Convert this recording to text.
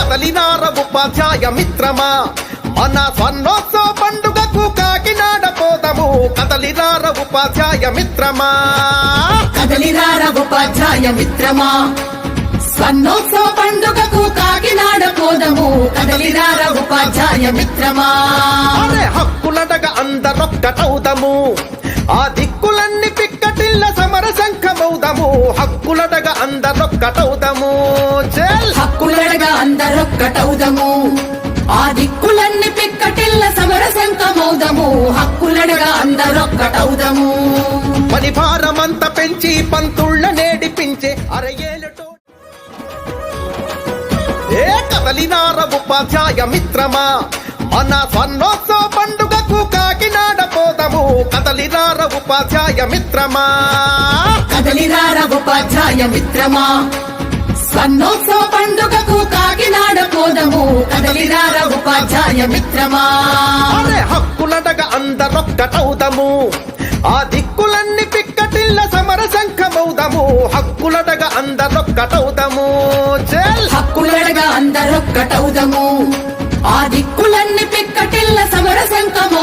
కదలినార ఉపాధ్యాయ మిత్రమా మన స్వర్ణోత్సవ పండుగకు కాకినాడ పోదము కదలినార ఉపాధ్యాయ మిత్రమా కదలినార ఉపాధ్యాయ మిత్రమా స్వర్ణోత్సవ పండుగకు కాకినాడ పోదము కదలినార ఉపాధ్యాయ మిత్రమా హక్కులడగ అందరొక్కటవుదము ఆ దిక్కులన్నీ పిక్కటిల్ల సమర శంఖమౌదము హక్కులడగ అందరొక్కటవుదము హక్కులడగ అందరొక్కటవుదము ఆ దిక్కులన్నీ పిక్కటిల్ల సమర శంఖమౌదము హక్కులడగ అందరొక్కటవుదము పని భారమంత పెంచి పంతుళ్ళ నేడిపించే అరయేలటో ఏ కదలినార ఉపాధ్యాయ మిత్రమా మన స్వర్ణోత్సవ పండుగకు కాకినాడ పోదము కదలినార ఉపాధ్యాయ మిత్రమా కదలినార ఉపాధ్యాయ మిత్రమా స్వర్ణోత్సవ పండుగకు కాకినాడ పోదము కదలినార ఉపాధ్యాయ మిత్రమా హక్కులడగ అందరొక్కటవుదము ఆ దిక్కులన్నీ పిక్కటిల్ల సమర శంఖమౌదము హక్కులడగ అందరొక్కటవుదము హక్కులడగ అందరొక్కటవుదము ఆ దిక్కులన్నీ పిక్కటిల్ల సమర శంఖమౌ